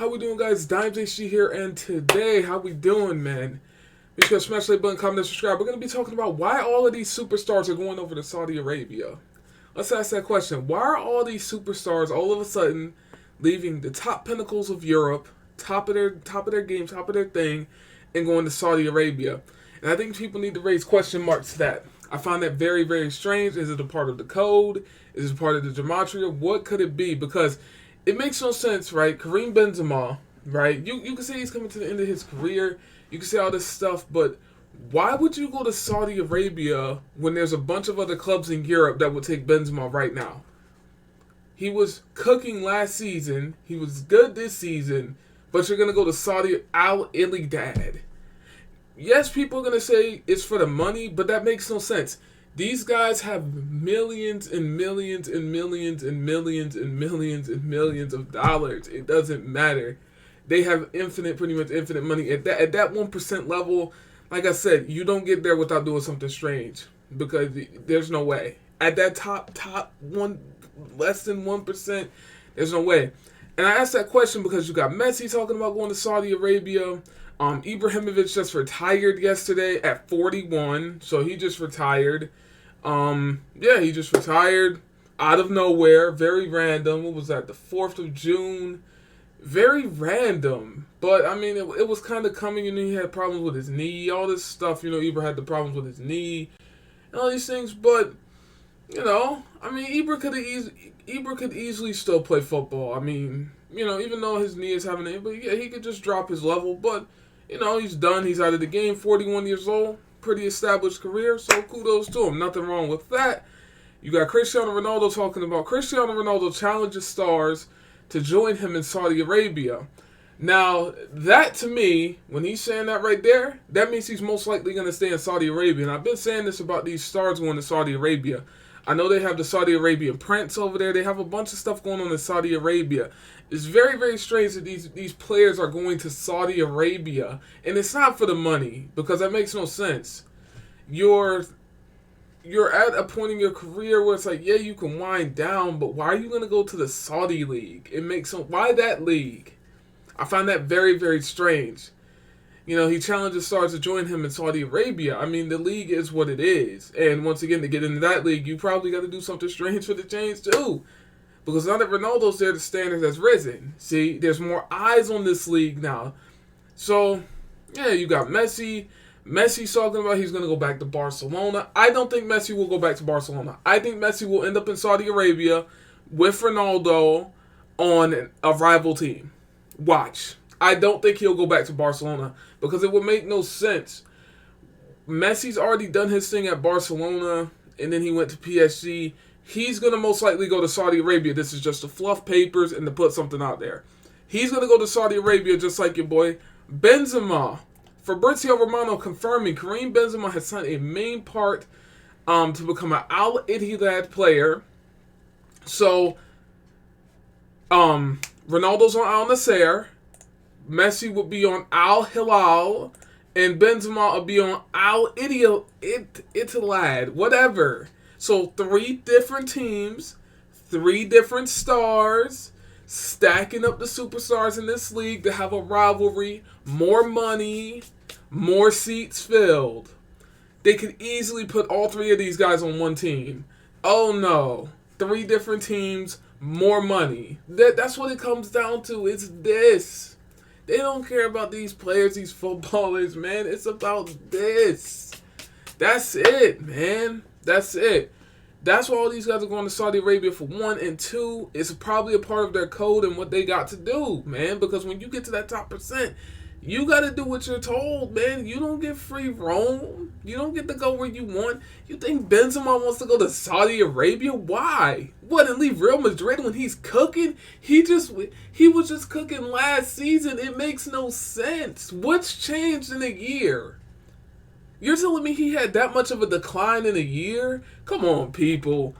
How we doing, guys? Dimes HD here, and today, how we doing, man? Make sure to smash the like button, comment, and subscribe. We're going to be talking about why all of these superstars are going over to Saudi Arabia. Let's ask that question. Why are all these superstars all of a sudden leaving the top pinnacles of Europe, top of their game, top of their thing, and going to Saudi Arabia? And I think people need to raise question marks to that. I find that very, very strange. Is it a part of the code? Is it a part of the gematria? What could it be? Because it makes no sense, right? Kareem Benzema, right? You can say he's coming to the end of his career. You can say all this stuff, but why would you go to Saudi Arabia when there's a bunch of other clubs in Europe that would take Benzema right now? He was cooking last season. He was good this season, but you're going to go to Saudi Al-Ittihad. Yes, people are going to say it's for the money, but that makes no sense. These guys have millions and millions and millions and millions and millions and millions of dollars. It doesn't matter. They have pretty much infinite money. At that 1% level, like I said, you don't get there without doing something strange. Because there's no way. At that top one, less than 1%, there's no way. And I asked that question because you got Messi talking about going to Saudi Arabia. Ibrahimovic just retired yesterday at 41, so he just retired. He just retired out of nowhere, very random. What was that, the 4th of June? Very random, but I mean, it was kind of coming. He had problems with his knee, all this stuff. Ibra had the problems with his knee, and all these things. But I mean, Ibra could easily still play football. I mean, even though his knee is having it, but yeah, he could just drop his level. But he's done. He's out of the game. 41 years old. Pretty established career. So kudos to him. Nothing wrong with that. You got Cristiano Ronaldo talking about Cristiano Ronaldo challenges stars to join him in Saudi Arabia. Now, that to me, when he's saying that right there, that means he's most likely going to stay in Saudi Arabia. And I've been saying this about these stars going to Saudi Arabia. I know they have the Saudi Arabian prince over there. They have a bunch of stuff going on in Saudi Arabia. It's very, very strange that these players are going to Saudi Arabia. And it's not for the money, because that makes no sense. You're at a point in your career where it's like, yeah, you can wind down, but why are you going to go to the Saudi league? Why that league? I find that very, very strange. He challenges stars to join him in Saudi Arabia. I mean, the league is what it is. And once again, to get into that league, you probably got to do something strange for the change too. Because now that Ronaldo's there, the standard has risen. See, there's more eyes on this league now. So, yeah, you got Messi. Messi's talking about he's going to go back to Barcelona. I don't think Messi will go back to Barcelona. I think Messi will end up in Saudi Arabia with Ronaldo on a rival team. Watch. I don't think he'll go back to Barcelona because it would make no sense. Messi's already done his thing at Barcelona, and then he went to PSG. He's going to most likely go to Saudi Arabia. This is just to fluff papers and to put something out there. He's going to go to Saudi Arabia just like your boy Benzema. Fabrizio Romano confirming Kareem Benzema has signed a main part to become an Al-Ittihad player. So, Ronaldo's on Al Nassr. Messi will be on Al Hilal, and Benzema will be on Al Ittihad, whatever. So 3 different teams, 3 different stars, stacking up the superstars in this league to have a rivalry, more money, more seats filled. They could easily put all 3 of these guys on one team. Oh no, 3 different teams, more money. That's what it comes down to. It's this. They don't care about these players, these footballers, man. It's about this. That's it, man. That's it. That's why all these guys are going to Saudi Arabia for 1, and 2, it's probably a part of their code and what they got to do, man. Because when you get to that top percent, you got to do what you're told, man. You don't get free roam. You don't get to go where you want. You think Benzema wants to go to Saudi Arabia? Why? What, and leave Real Madrid when he's cooking? He was just cooking last season. It makes no sense. What's changed in a year? You're telling me he had that much of a decline in a year? Come on, people.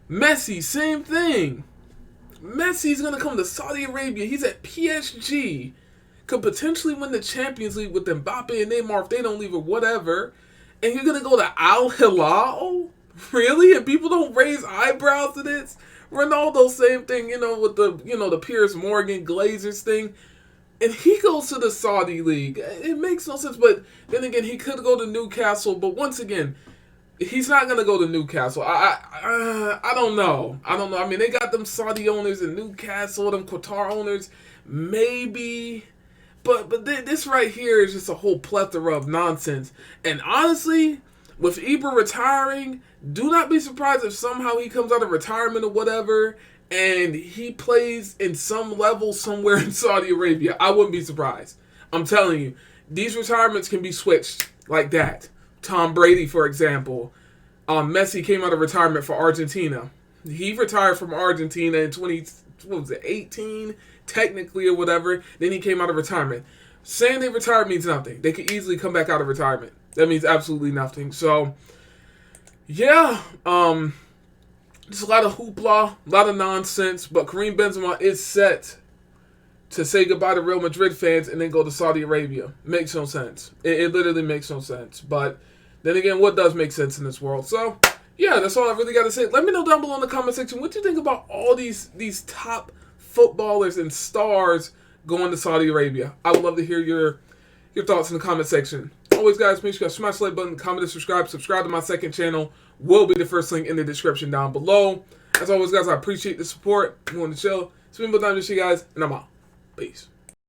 Messi, same thing. Messi's going to come to Saudi Arabia. He's at PSG. Could potentially win the Champions League with Mbappe and Neymar if they don't leave or whatever. And you're going to go to Al Hilal? Really? And people don't raise eyebrows to this? Ronaldo, same thing, with the Piers Morgan Glazers thing. and he goes to the Saudi league. It makes no sense. But then again, he could go to Newcastle. But once again, he's not gonna go to Newcastle. I don't know. I don't know. I mean, they got them Saudi owners in Newcastle, them Qatar owners, maybe. But this right here is just a whole plethora of nonsense. And honestly, with Ibra retiring, do not be surprised if somehow he comes out of retirement or whatever and he plays in some level somewhere in Saudi Arabia. I wouldn't be surprised. I'm telling you, these retirements can be switched like that. Tom Brady, for example. Messi came out of retirement for Argentina. He retired from Argentina in 18, technically, or whatever. Then he came out of retirement. Saying they retired means nothing. They could easily come back out of retirement. That means absolutely nothing. So, yeah, just a lot of hoopla, a lot of nonsense. But Karim Benzema is set to say goodbye to Real Madrid fans and then go to Saudi Arabia. Makes no sense. It literally makes no sense. But then again, what does make sense in this world? So, yeah, that's all I really got to say. Let me know down below in the comment section what you think about all these top footballers and stars going to Saudi Arabia. I would love to hear your thoughts in the comment section. Always, guys, make sure you smash the like button, comment, and subscribe. Subscribe to my second channel. Will be the first link in the description down below. As always, guys, I appreciate the support. You want to chill. It's been you guys, and I'm out. Peace.